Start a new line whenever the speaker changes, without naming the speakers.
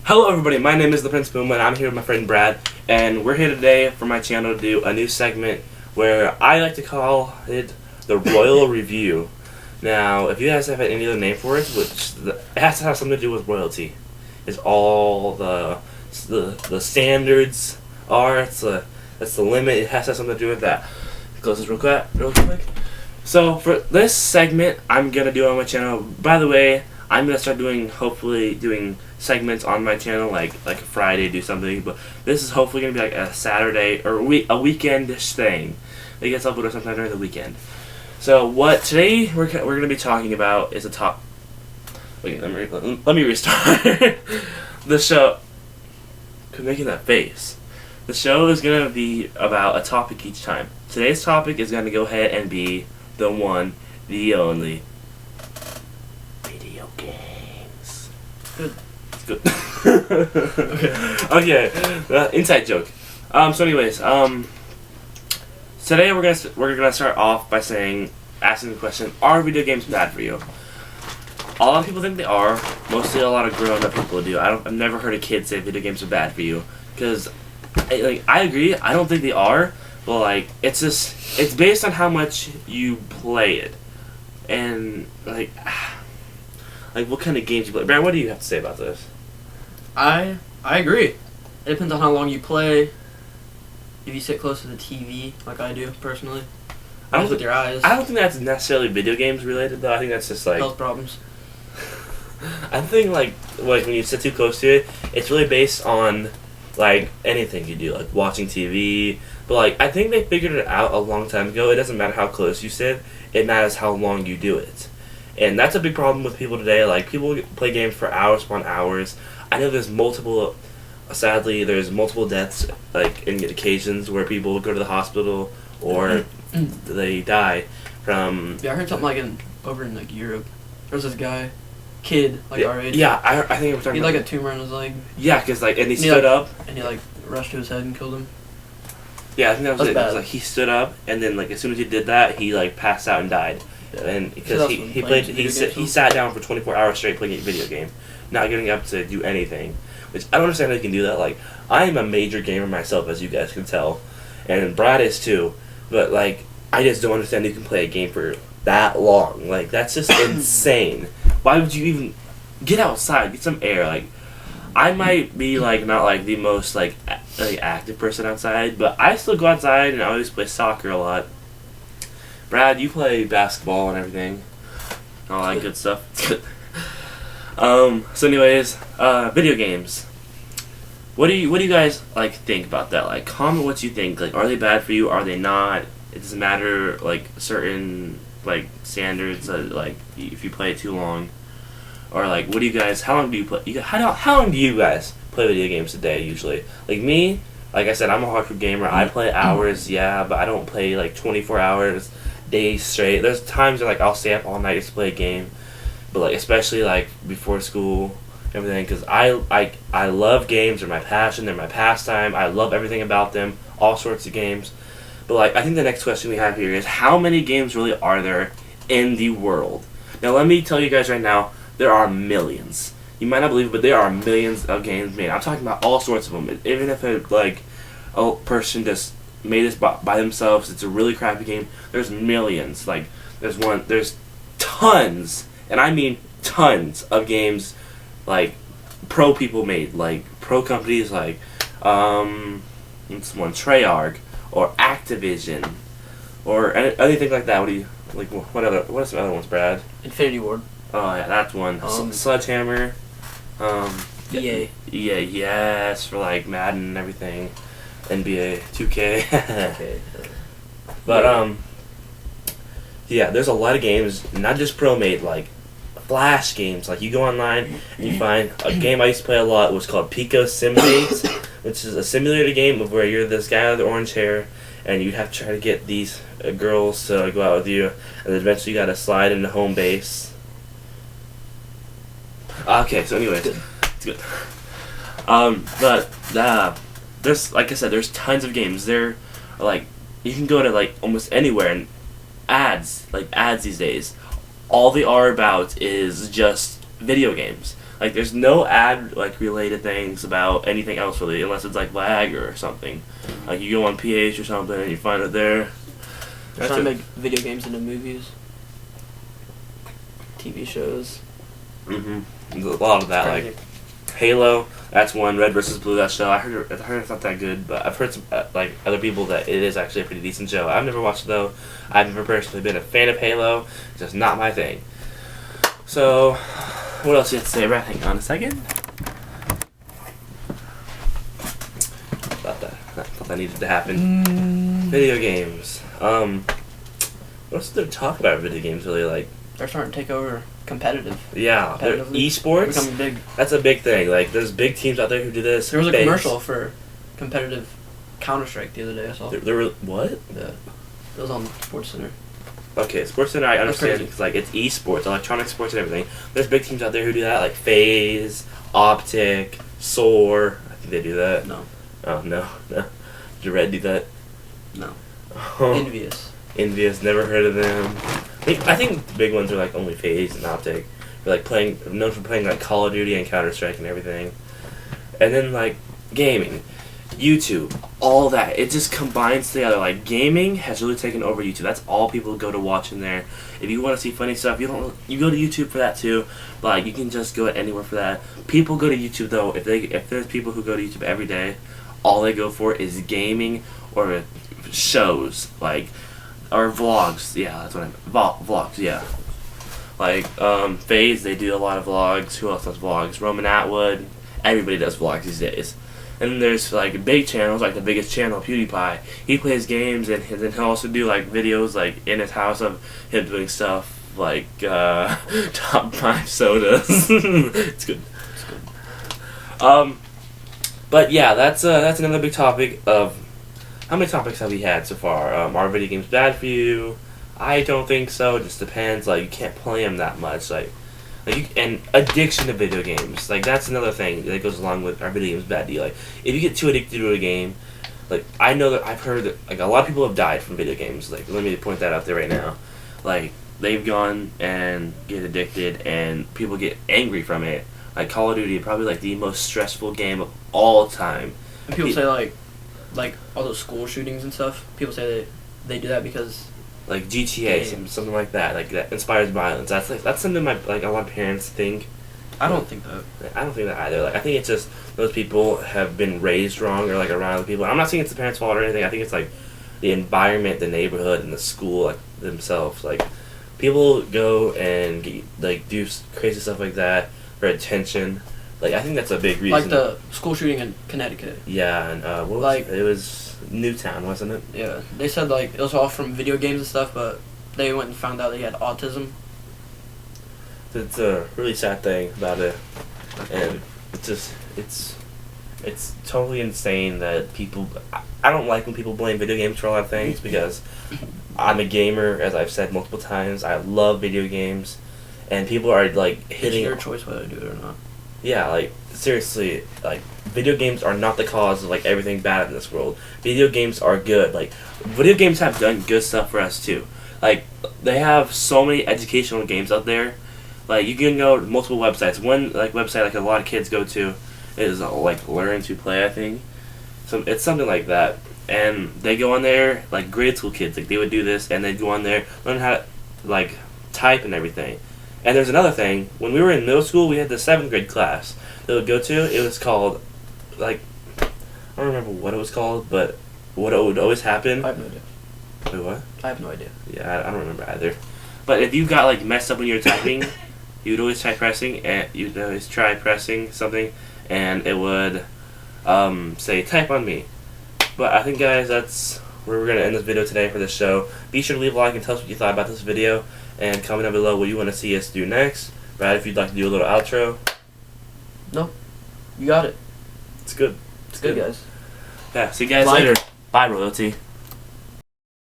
Hello everybody, my name is the Prince Boom and I'm here with my friend Brad, and we're here today for my channel to do a new segment where I like to call it the Royal Review. Now, if you guys have any other name for it, it has to have something to do with royalty. It's all the standards are, that's the limit, it has to have something to do with that. Close this real quick. So for this segment, I'm going to do on my channel. By the way, I'm going to start hopefully doing segments on my channel, like a Friday, do something, but this is hopefully going to be like a Saturday, or a weekend-ish thing. It gets uploaded sometime during the weekend. So what today we're going to be talking about is wait, let me restart. The show, making that face. The show is going to be about a topic each time. Today's topic is going to go ahead and be the one, the only, video games.
Good.
It's good. Okay. Inside joke. So anyways, today we're gonna start off by asking the question: are video games bad for you? A lot of people think they are. Mostly, a lot of grown-up people do. I've never heard a kid say video games are bad for you, because, I agree. I don't think they are. But it's based on how much you play it, and what kind of games you play. Brad, what do you have to say about this?
I agree. It depends on how long you play. If you sit close to the TV, like I do personally, with your eyes.
I don't think that's necessarily video games related, though. I think that's just
health problems.
I think when you sit too close to it, it's really based on anything you do, like watching TV. But I think they figured it out a long time ago. It doesn't matter how close you sit; it matters how long you do it. And that's a big problem with people today. People play games for hours upon hours. I know sadly, there's multiple deaths, in occasions where people go to the hospital or they die from...
Yeah, I heard something over in Europe. There was this kid, our age.
Yeah, I think we're talking
about... He had
a
tumor in his leg.
Yeah, because, and he stood up.
And he, rushed to his head and killed him.
Yeah, I think that was it.
Bad.
It was he stood up, and then, as soon as he did that, he, passed out and died. Yeah. And because he sat down for 24 hours straight playing a video game, not getting up to do anything. Which I don't understand how you can do that. I am a major gamer myself, as you guys can tell, and Brad is too. But I just don't understand you can play a game for that long. That's just insane. Why would you even get outside, get some air? I might be not the most active person outside, but I still go outside and I always play soccer a lot. Brad, you play basketball and everything, all that good stuff. So anyways, video games. What do you guys think about that? Comment what you think. Are they bad for you? Are they not? It doesn't matter. Certain standards. If you play it too long, or what do you guys? How long do you play? How long do you guys play video games a day usually? Me, I said, I'm a hardcore gamer. I play hours, yeah, but I don't play 24 hours, days straight. There's times where I'll stay up all night just to play a game. But especially before school, everything, because I love games. They're my passion. They're my pastime. I love everything about them. All sorts of games. But I think the next question we have here is, how many games really are there in the world? Now let me tell you guys right now, there are millions. You might not believe it, but there are millions of games made. I'm talking about all sorts of them. Even if a person just made this by themselves, it's a really crappy game. There's millions. There's tons. And I mean tons of games pro people made, pro companies what's one, Treyarch or Activision or anything like that. What do you what are some other ones, Brad?
Infinity Ward.
Oh yeah, that's one. Sledgehammer.
EA.
EA, yes, for Madden and everything. NBA 2K.
Okay.
But yeah, there's a lot of games, not just pro made, Flash games. You go online and you find a game I used to play a lot. It was called Pico Sim Days, which is a simulator game of where you're this guy with the orange hair and you have to try to get these girls to go out with you, and then eventually you gotta slide into home base. Okay, so anyways, it's good. But there's, like I said, there's tons of games. There are you can go to almost anywhere and ads these days. All they are about is just video games. Like there's no ad like related things about anything else really, unless it's like lag or something. Like you go on PH or something and you find it there.
They're trying to make video games into movies, TV shows.
A lot of that,
Crazy.
like Halo. That's one. Red versus Blue. That show. I heard it's not that good, but I've heard some like other people that it is actually a pretty decent show. I've never watched it though. I've never personally been a fan of Halo. It's just not my thing. So, what else do you have to say? Right, hang on a second. Thought that needed to happen. Video games. What else is there to talk about video games really? Like,
They're starting to take over competitive.
yeah,
Competitively.
esports.
Becoming big.
That's a big thing. Like, there's big teams out there who do this.
There was a
Bangs.
commercial for competitive Counter-Strike the other day. I saw.
There were what?
Yeah. It was on SportsCenter.
Okay, SportsCenter I understand
crazy.
because like it's esports, electronic sports, and everything. There's big teams out there who do that, like FaZe, Optic, Soar. I think they do that.
No.
Oh no. Did Red do that?
No.
Oh.
Envious.
Envious, never heard of them. I think the big ones are like only FaZe and Optic. They're like known for playing like Call of Duty and Counter-Strike and everything. And then like gaming, YouTube, all that. It just combines together. Like gaming has really taken over YouTube. That's all people go to watch in there. If you want to see funny stuff, you go to YouTube for that too. But like you can just go anywhere for that. People go to YouTube though. If there's people who go to YouTube every day, all they go for is gaming or shows like. Or vlogs, yeah, that's what vlogs, yeah. Like, FaZe, they do a lot of vlogs. Who else does vlogs? Roman Atwood. Everybody does vlogs these days. And then there's, like, big channels, like the biggest channel, PewDiePie. He plays games, and then he'll also do, like, videos, like, in his house of him doing stuff, like, top 5 sodas. It's good.
It's good.
But, yeah, that's another big topic of... How many topics have we had so far? Are video games bad for you? I don't think so. It just depends. Like, you can't play them that much. And addiction to video games. Like, that's another thing that goes along with are video games bad to you. Like, if you get too addicted to a game, like, I know that I've heard that, like, a lot of people have died from video games. Like, let me point that out there right now. Like, they've gone and get addicted, and people get angry from it. Like, Call of Duty, probably, like, the most stressful game of all time.
And people say like all those school shootings and stuff. People say they do that because
like GTA, something like that. Like that inspires violence. That's something a lot of parents think.
I don't think that.
I don't think that either. Like I think it's just those people have been raised wrong or like around the people. I'm not saying it's the parents' fault or anything. I think it's like the environment, the neighborhood, and the school like themselves. Like people go and do crazy stuff like that for attention. Like I think that's a big reason.
Like the school shooting in Connecticut.
Yeah, and it was Newtown, wasn't it?
Yeah, they said like it was all from video games and stuff, but they went and found out he had autism.
It's a really sad thing about it, and it's totally insane that people. I don't like when people blame video games for a lot of things because I'm a gamer, as I've said multiple times. I love video games, and people are like hitting.
It's your choice whether to do it or not.
Yeah, like seriously, like video games are not the cause of like everything bad in this world. Video games are good. Like video games have done good stuff for us too. Like they have so many educational games out there. Like you can go to multiple websites. One like website like a lot of kids go to is like Learn to Play, I think. So it's something like that. And they go on there like grade school kids, like they would do this and they'd go on there, learn how to like type and everything. And there's another thing. When we were in middle school, we had the 7th grade class that would go to. It was called, like, I don't remember what it was called, but what would always happen.
I have no idea.
Wait, what?
I have no idea.
Yeah, I don't remember either. But if you got, like, messed up when you were typing, you'd always try pressing something, and it would say, type on me. But I think, guys, that's where we're going to end this video today for this show. Be sure to leave a like and tell us what you thought about this video. And comment down below what you want to see us do next. Brad, if you'd like to do a little outro.
No. You got it.
It's good.
It's good, guys.
Yeah, see you guys
Like.
later. Bye, royalty.